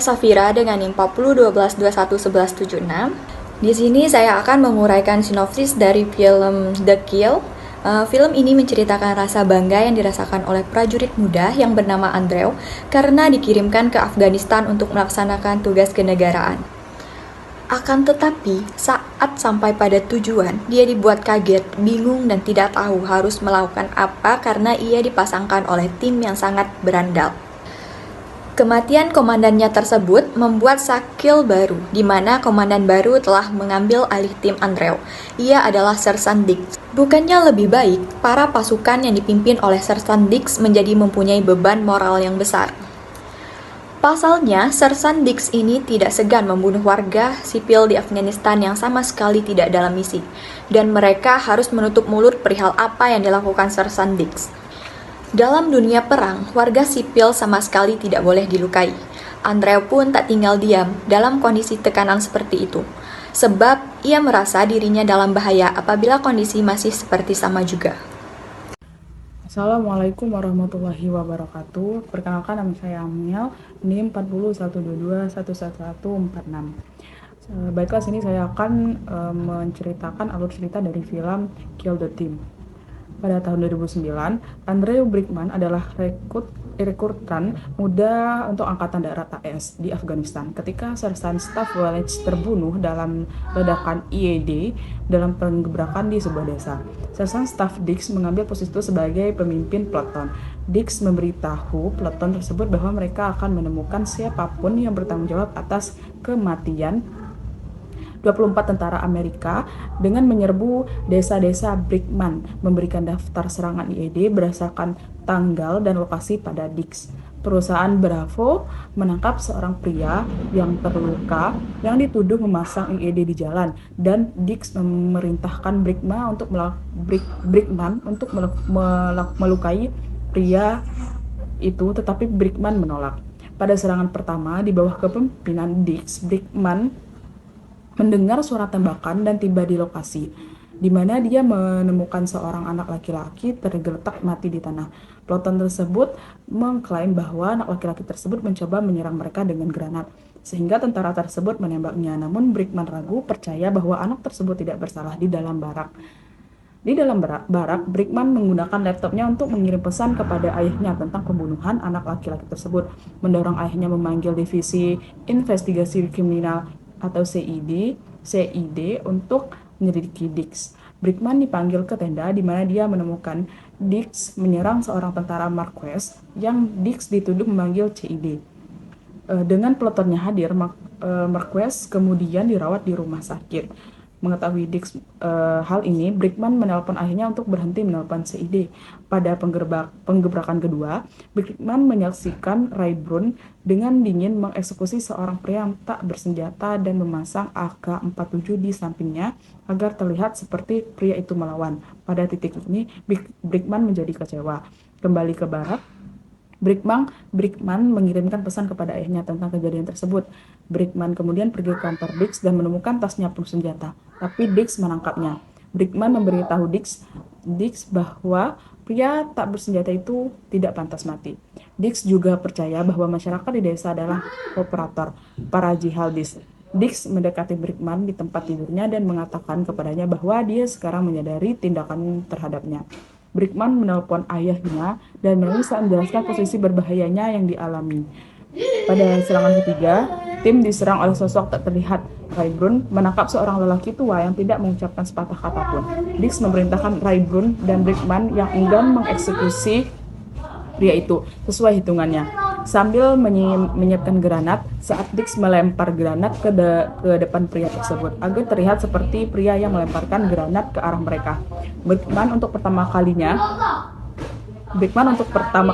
Safira dengan NIM 4012211176. Di sini saya akan menguraikan sinopsis dari film The Kill. Film ini menceritakan rasa bangga yang dirasakan oleh prajurit muda yang bernama Andrew karena dikirimkan ke Afghanistan untuk melaksanakan tugas kenegaraan. Akan tetapi, saat sampai pada tujuan, dia dibuat kaget, bingung, dan tidak tahu harus melakukan apa karena ia dipasangkan oleh tim yang sangat berandal. Kematian komandannya tersebut membuat Sakil baru, di mana komandan baru telah mengambil alih tim Andrew. Ia adalah Sersan Dix. Bukannya lebih baik, para pasukan yang dipimpin oleh Sersan Dix menjadi mempunyai beban moral yang besar. Pasalnya, Sersan Dix ini tidak segan membunuh warga sipil di Afghanistan yang sama sekali tidak dalam misi, dan mereka harus menutup mulut perihal apa yang dilakukan Sersan Dix. Dalam dunia perang, warga sipil sama sekali tidak boleh dilukai. Andrew pun tak tinggal diam dalam kondisi tekanan seperti itu, sebab ia merasa dirinya dalam bahaya apabila kondisi masih seperti sama juga. Assalamualaikum warahmatullahi wabarakatuh. Perkenalkan, nama saya Amiel, NIM 4012111146. Baiklah, sini saya akan menceritakan alur cerita dari film Kill the Team. Pada tahun 2009, Andrew Brickman adalah rekrutan muda untuk Angkatan Darat AS di Afghanistan ketika Sersan Staff Wallace terbunuh dalam ledakan IED dalam penggebrakan di sebuah desa. Sersan Staff Dix mengambil posisi itu sebagai pemimpin peleton. Dix memberitahu peleton tersebut bahwa mereka akan menemukan siapapun yang bertanggung jawab atas kematian 24 tentara Amerika dengan menyerbu desa-desa Brickman, memberikan daftar serangan IED berdasarkan tanggal dan lokasi pada Dix. Perusahaan Bravo menangkap seorang pria yang terluka yang dituduh memasang IED di jalan, dan Dix memerintahkan Brickman untuk melukai pria itu, tetapi Brickman menolak. Pada serangan pertama di bawah kepemimpinan Dix, Brickman mendengar suara tembakan dan tiba di lokasi, di mana dia menemukan seorang anak laki-laki tergeletak mati di tanah. Peleton tersebut mengklaim bahwa anak laki-laki tersebut mencoba menyerang mereka dengan granat, sehingga tentara tersebut menembaknya. Namun Brickman ragu percaya bahwa anak tersebut tidak bersalah di dalam barak. Di dalam barak, Brickman menggunakan laptopnya untuk mengirim pesan kepada ayahnya tentang pembunuhan anak laki-laki tersebut, mendorong ayahnya memanggil divisi investigasi kriminal atau CID untuk menyelidiki Dix. Brickman dipanggil ke tenda di mana dia menemukan Dix menyerang seorang tentara Marquez yang Dix dituduh memanggil CID. Dengan peletonnya hadir, Marquez kemudian dirawat di rumah sakit. Mengetahui Dix hal ini, Brickman menelpon ayahnya untuk berhenti menelpon CID. Pada penggebrakan kedua, Brickman menyaksikan Ray Brown dengan dingin mengeksekusi seorang pria yang tak bersenjata dan memasang AK-47 di sampingnya agar terlihat seperti pria itu melawan. Pada titik ini, Brickman menjadi kecewa. Kembali ke barak, Brickman mengirimkan pesan kepada ayahnya tentang kejadian tersebut. Brickman kemudian pergi ke kantor Dix dan menemukan tasnya penuh senjata, tapi Dix menangkapnya. Brickman memberitahu Dix bahwa pria tak bersenjata itu tidak pantas mati. Dix juga percaya bahwa masyarakat di desa adalah operator para jihadis. Dix mendekati Brickman di tempat tidurnya dan mengatakan kepadanya bahwa dia sekarang menyadari tindakan terhadapnya. Brickman menelpon ayahnya dan menjelaskan posisi berbahayanya yang dialami. Pada serangan ketiga, tim diserang oleh sosok tak terlihat. Ray Brown menangkap seorang lelaki tua yang tidak mengucapkan sepatah kata pun. Dix memerintahkan Ray Brown dan Brickman yang enggan mengeksekusi pria itu sesuai hitungannya, sambil menyiapkan granat saat Dix melempar granat ke depan pria tersebut agar terlihat seperti pria yang melemparkan granat ke arah mereka. Brickman untuk pertama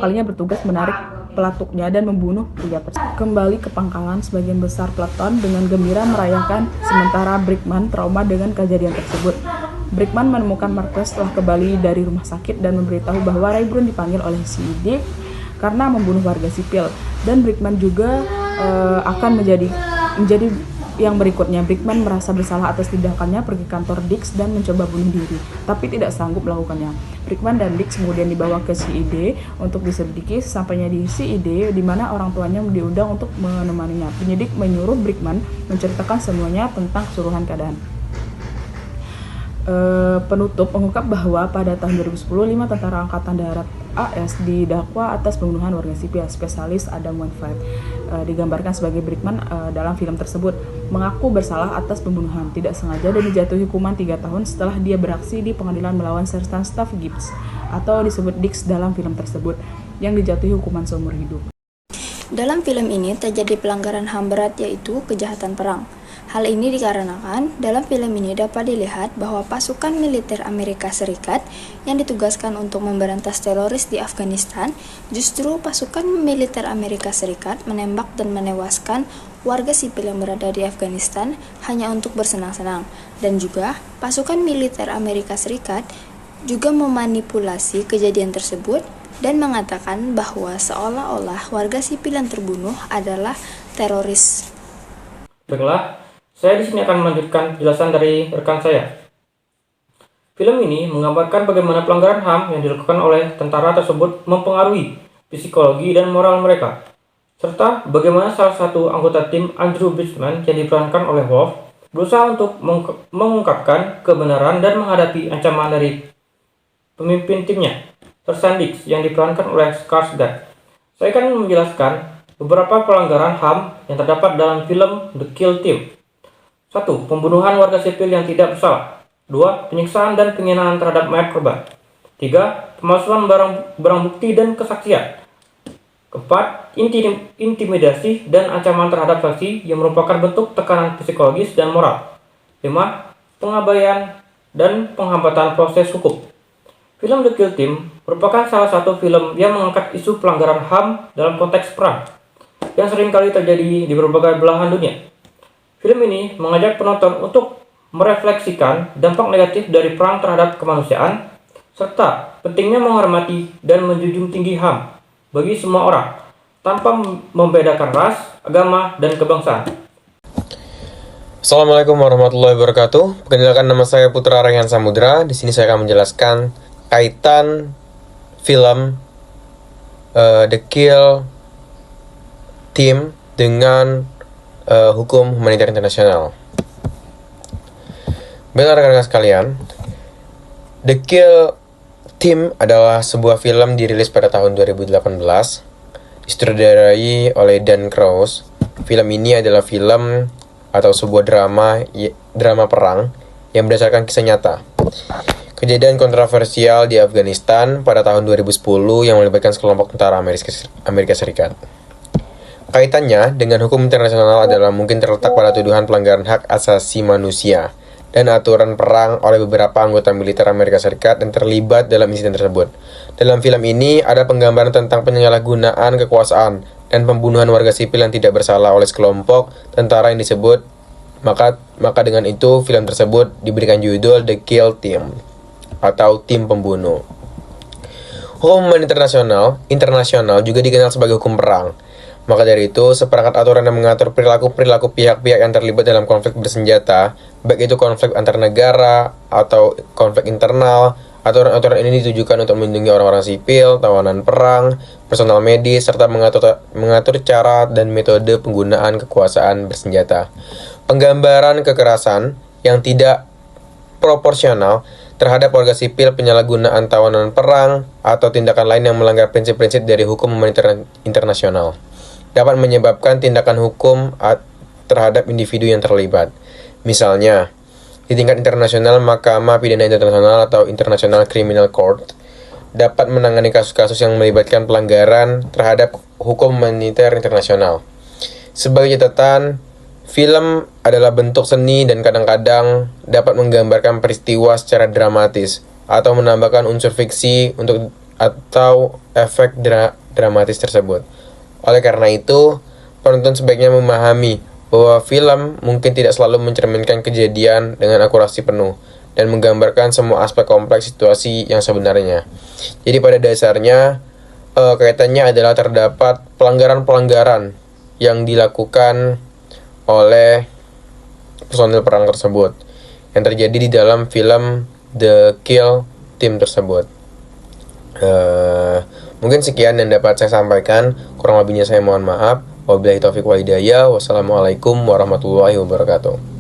kalinya bertugas menarik pelatuknya dan membunuh pria tersebut. Kembali ke pangkalan, sebagian besar peleton dengan gembira merayakan, sementara Brickman trauma dengan kejadian tersebut. Brickman menemukan Marquez setelah kembali dari rumah sakit dan memberitahu bahwa Ray Brown dipanggil oleh CID karena membunuh warga sipil, dan Brickman juga akan menjadi Yang berikutnya, Brickman merasa bersalah atas tindakannya, pergi kantor Dix dan mencoba bunuh diri, tapi tidak sanggup melakukannya. Brickman dan Dix kemudian dibawa ke CID untuk diselidiki. Sesampainya di CID, di mana orang tuanya diundang untuk menemaninya, penyidik menyuruh Brickman menceritakan semuanya tentang keseluruhan keadaan. Penutup mengungkap bahwa pada tahun 2010, 5 tentara Angkatan Darat AS didakwa atas pembunuhan warga sipil. Spesialis Adam Wainwright digambarkan sebagai Brickman dalam film tersebut, mengaku bersalah atas pembunuhan tidak sengaja dan dijatuhi hukuman 3 tahun setelah dia beraksi di pengadilan melawan Sersan Staff Gibbs atau disebut Dix dalam film tersebut, yang dijatuhi hukuman seumur hidup. Dalam film ini terjadi pelanggaran HAM berat, yaitu kejahatan perang. Hal ini dikarenakan dalam film ini dapat dilihat bahwa pasukan militer Amerika Serikat yang ditugaskan untuk memberantas teroris di Afghanistan, justru pasukan militer Amerika Serikat menembak dan menewaskan warga sipil yang berada di Afghanistan hanya untuk bersenang-senang. Dan juga pasukan militer Amerika Serikat juga memanipulasi kejadian tersebut dan mengatakan bahwa seolah-olah warga sipil yang terbunuh adalah teroris. Baiklah, saya di sini akan melanjutkan penjelasan dari rekan saya. Film ini menggambarkan bagaimana pelanggaran HAM yang dilakukan oleh tentara tersebut mempengaruhi psikologi dan moral mereka, serta bagaimana salah satu anggota tim, Andrew Brickman, yang diperankan oleh Wolf, berusaha untuk mengungkapkan kebenaran dan menghadapi ancaman dari pemimpin timnya, Sersan Dix, yang diperankan oleh Skarsgård. Saya akan menjelaskan beberapa pelanggaran HAM yang terdapat dalam film The Kill Team. 1. Pembunuhan warga sipil yang tidak bersalah. 2. Penyiksaan dan penghinaan terhadap mayat korban. 3. Pemalsuan barang bukti dan kesaksian. 4. Intimidasi dan ancaman terhadap saksi yang merupakan bentuk tekanan psikologis dan moral. 5. Pengabaian dan penghambatan proses hukum. Film The Kill Team merupakan salah satu film yang mengangkat isu pelanggaran HAM dalam konteks perang, yang seringkali terjadi di berbagai belahan dunia. Film ini mengajak penonton untuk merefleksikan dampak negatif dari perang terhadap kemanusiaan, serta pentingnya menghormati dan menjunjung tinggi HAM bagi semua orang, tanpa membedakan ras, agama, dan kebangsaan. Assalamualaikum warahmatullahi wabarakatuh. Perkenalkan, nama saya Putra Rayhan Samudra. Di sini saya akan menjelaskan kaitan film The Kill Team dengan hukum humaniter internasional. Baiklah rekan-rekan sekalian, The Kill Team adalah sebuah film dirilis pada tahun 2018, disutradarai oleh Dan Krause. Film ini adalah film atau sebuah drama perang yang berdasarkan kisah nyata. Kejadian kontroversial di Afghanistan pada tahun 2010 yang melibatkan sekelompok tentara Amerika Serikat. Kaitannya dengan hukum internasional adalah mungkin terletak pada tuduhan pelanggaran hak asasi manusia dan aturan perang oleh beberapa anggota militer Amerika Serikat yang terlibat dalam insiden tersebut. Dalam film ini ada penggambaran tentang penyalahgunaan kekuasaan dan pembunuhan warga sipil yang tidak bersalah oleh sekelompok tentara yang disebut. Maka dengan itu film tersebut diberikan judul The Kill Team atau tim pembunuh. Hukum internasional juga dikenal sebagai hukum perang. Maka dari itu, seperangkat aturan yang mengatur perilaku pihak-pihak yang terlibat dalam konflik bersenjata, baik itu konflik antar negara atau konflik internal, aturan-aturan ini ditujukan untuk melindungi orang-orang sipil, tawanan perang, personal medis, serta mengatur cara dan metode penggunaan kekuasaan bersenjata. Penggambaran kekerasan yang tidak proporsional terhadap warga sipil, penyalahgunaan tawanan perang, atau tindakan lain yang melanggar prinsip-prinsip dari hukum humaniter internasional dapat menyebabkan tindakan hukum terhadap individu yang terlibat. Misalnya, di tingkat internasional, Mahkamah Pidana Internasional atau International Criminal Court dapat menangani kasus-kasus yang melibatkan pelanggaran terhadap hukum humaniter internasional. Sebagai catatan, film adalah bentuk seni dan kadang-kadang dapat menggambarkan peristiwa secara dramatis atau menambahkan unsur fiksi atau efek dramatis tersebut. Oleh karena itu, penonton sebaiknya memahami bahwa film mungkin tidak selalu mencerminkan kejadian dengan akurasi penuh dan menggambarkan semua aspek kompleks situasi yang sebenarnya. Jadi pada dasarnya, kaitannya adalah terdapat pelanggaran-pelanggaran yang dilakukan oleh personil perang tersebut yang terjadi di dalam film The Kill Team tersebut. Mungkin sekian yang dapat saya sampaikan. Kurang lebihnya saya mohon maaf. Wabillahi taufiq wal hidayah. Wassalamualaikum warahmatullahi wabarakatuh.